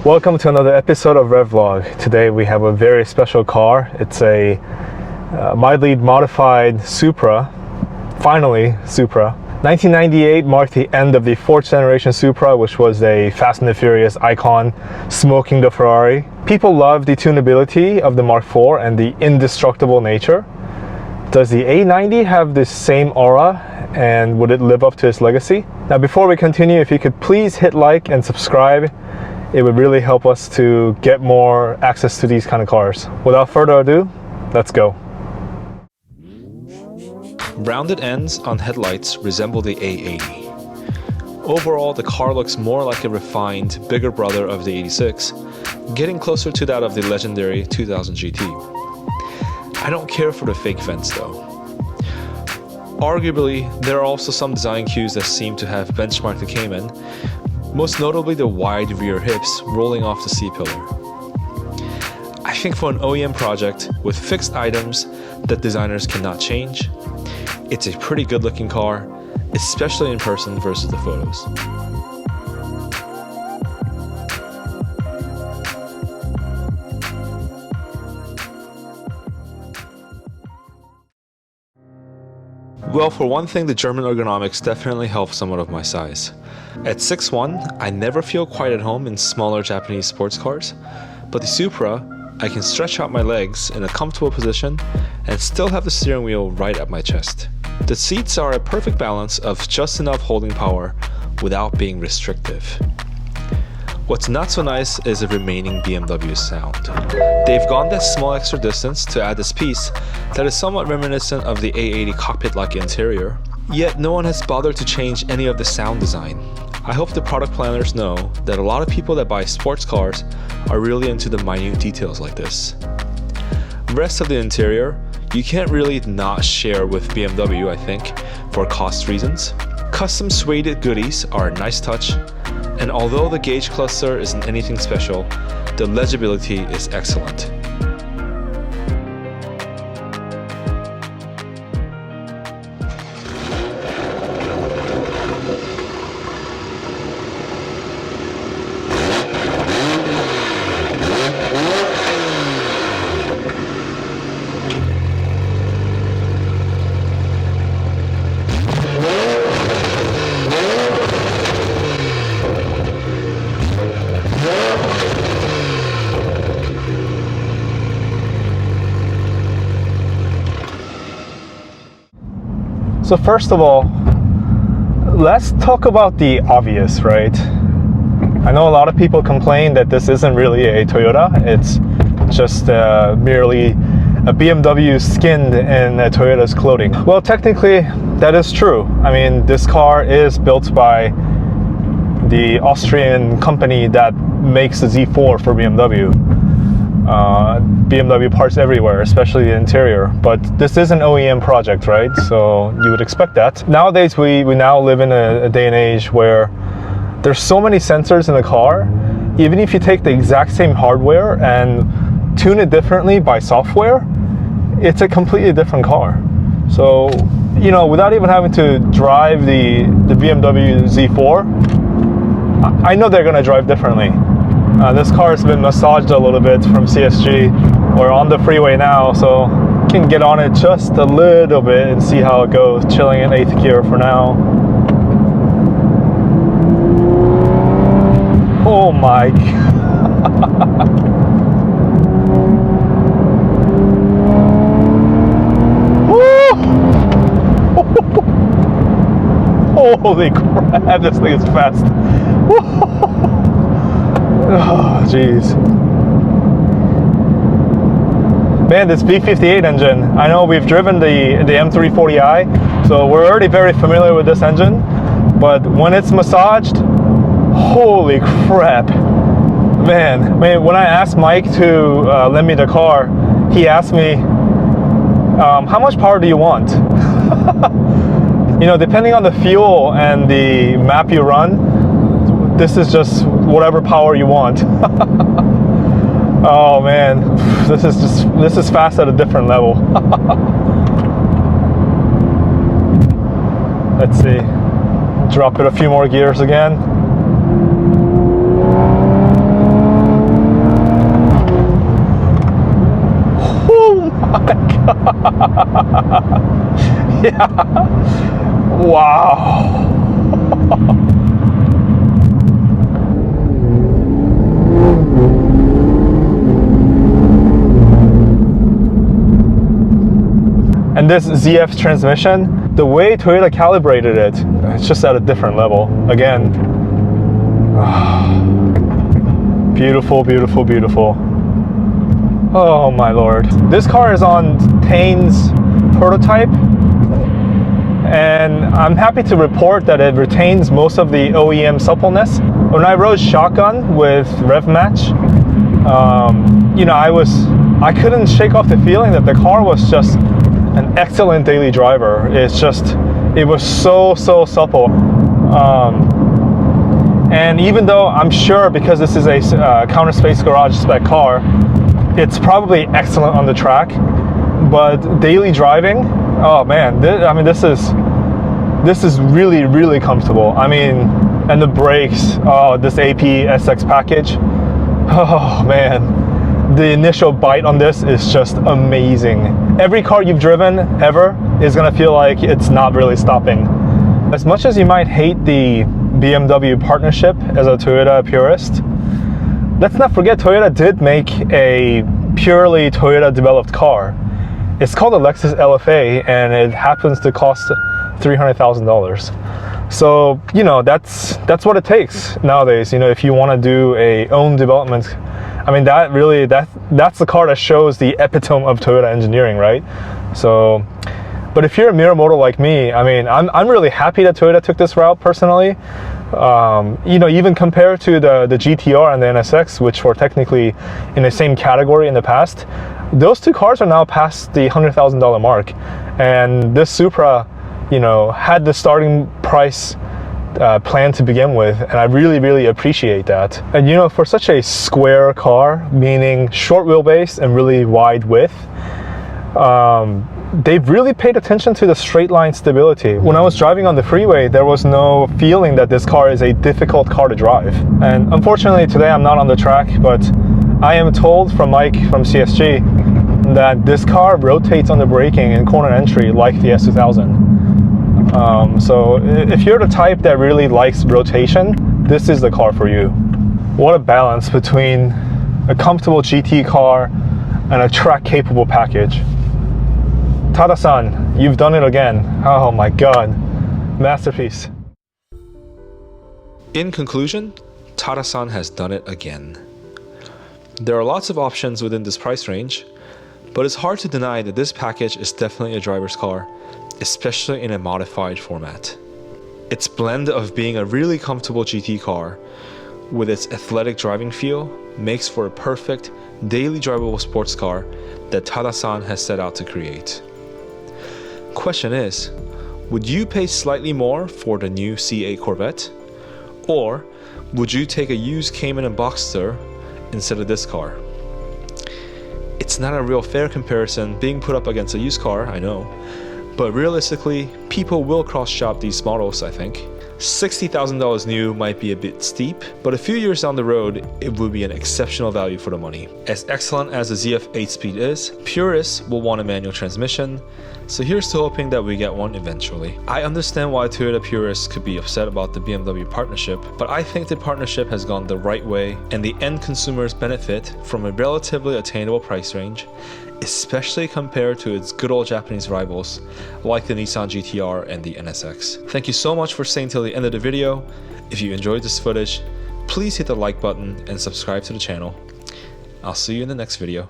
Welcome to another episode of REVlogue. Today we have a very special car. It's a mildly modified Supra. Finally, Supra. 1998 marked the end of the 4th generation Supra, which was a Fast and the Furious icon, smoking the Ferrari. People love the tunability of the Mark IV and the indestructible nature. Does the A90 have the same aura, and would it live up to its legacy? Now, before we continue, if you could please hit like and subscribe, it would really help us to get more access to these kind of cars. Without further ado, let's go. Rounded ends on headlights resemble the A80. Overall, the car looks more like a refined, bigger brother of the 86, getting closer to that of the legendary 2000 GT. I don't care for the fake vents though. Arguably, there are also some design cues that seem to have benchmarked the Cayman, most notably the wide rear hips rolling off the C-pillar. I think for an OEM project with fixed items that designers cannot change, it's a pretty good looking car, especially in person versus the photos. Well, for one thing, the German ergonomics definitely help someone of my size. At 6'1", I never feel quite at home in smaller Japanese sports cars, but the Supra, I can stretch out my legs in a comfortable position and still have the steering wheel right at my chest. The seats are a perfect balance of just enough holding power without being restrictive. What's not so nice is the remaining BMW sound. They've gone that small extra distance to add this piece that is somewhat reminiscent of the A80 cockpit-like interior, yet no one has bothered to change any of the sound design. I hope the product planners know that a lot of people that buy sports cars are really into the minute details like this. The rest of the interior, you can't really not share with BMW, I think, for cost reasons. Custom Sweidit goodies are a nice touch, and although the gauge cluster isn't anything special, the legibility is excellent. So first of all, let's talk about the obvious, right? I know a lot of people complain that this isn't really a Toyota, it's just merely a BMW skinned in a Toyota's clothing. Well, technically that is true. I mean, this car is built by the Austrian company that makes the Z4 for BMW. BMW parts everywhere, especially the interior, but this is an OEM project, right? So you would expect that. Nowadays we now live in a day and age where there's so many sensors in the car. Even if you take the exact same hardware and tune it differently by software, it's a completely different car. So, you know, without even having to drive the BMW Z4, I know they're gonna drive differently. This car has been massaged a little bit from CSG. We're on the freeway now, so can get on it just a little bit and see how it goes. Chilling in 8th gear for now. Oh my God. Holy crap, this thing is fast. Oh, jeez. Man, this V58 engine, I know we've driven the M340i, so we're already very familiar with this engine, but when it's massaged, holy crap. Man, when I asked Mike to lend me the car, he asked me, how much power do you want? You know, depending on the fuel and the map you run, this is just whatever power you want. Oh man, this is fast at a different level. Let's see, drop it a few more gears again. Yeah. Wow. And this ZF transmission, the way Toyota calibrated it, it's just at a different level. Again, beautiful, beautiful, beautiful. Oh my lord. This car is on Tein's prototype, and I'm happy to report that it retains most of the OEM suppleness. When I rode shotgun with REVmatch, you know, I couldn't shake off the feeling that the car was just an excellent daily driver. It was so supple. And even though I'm sure, because this is a CounterSpace Garage spec car, it's probably excellent on the track, but daily driving, oh man, this is really comfortable. I mean, and the brakes, oh, this AP Essex package, oh man, the initial bite on this is just amazing. Every car you've driven ever is gonna feel like it's not really stopping. As much as you might hate the BMW partnership as a Toyota purist, let's not forget Toyota did make a purely Toyota developed car. It's called a Lexus LFA, and it happens to cost $300,000. So, you know, that's what it takes nowadays. You know, if you want to do a own development, I mean, that's the car that shows the epitome of Toyota engineering, right? So, but if you're a mirror motor like me, I mean, I'm really happy that Toyota took this route personally. You know, even compared to the GTR and the NSX, which were technically in the same category in the past, those two cars are now past the $100,000 mark. And this Supra, you know, had the starting price plan to begin with, and I really appreciate that. And you know, for such a square car, meaning short wheelbase and really wide width, they've really paid attention to the straight line stability. When I was driving on the freeway, there was no feeling that this car is a difficult car to drive. And unfortunately today I'm not on the track, but I am told from Mike from CSG that this car rotates on the braking and corner entry like the S2000. So if you're the type that really likes rotation, this is the car for you. What a balance between a comfortable GT car and a track-capable package. Tada-san, you've done it again. Oh my god, masterpiece. In conclusion, Tada-san has done it again. There are lots of options within this price range, but it's hard to deny that this package is definitely a driver's car, especially in a modified format. Its blend of being a really comfortable GT car with its athletic driving feel makes for a perfect daily drivable sports car that Tada-san has set out to create. Question is, would you pay slightly more for the new C8 Corvette? Or would you take a used Cayman and Boxster instead of this car? It's not a real fair comparison being put up against a used car, I know, but realistically, people will cross-shop these models, I think. $60,000 new might be a bit steep, but a few years down the road, it would be an exceptional value for the money. As excellent as the ZF 8-speed is, purists will want a manual transmission, so here's to hoping that we get one eventually. I understand why Toyota purists could be upset about the BMW partnership, but I think the partnership has gone the right way, and the end consumers benefit from a relatively attainable price range, especially compared to its good old Japanese rivals like the Nissan GTR and the NSX. Thank you so much for staying till the end of the video. If you enjoyed this footage, please hit the like button and subscribe to the channel. I'll see you in the next video.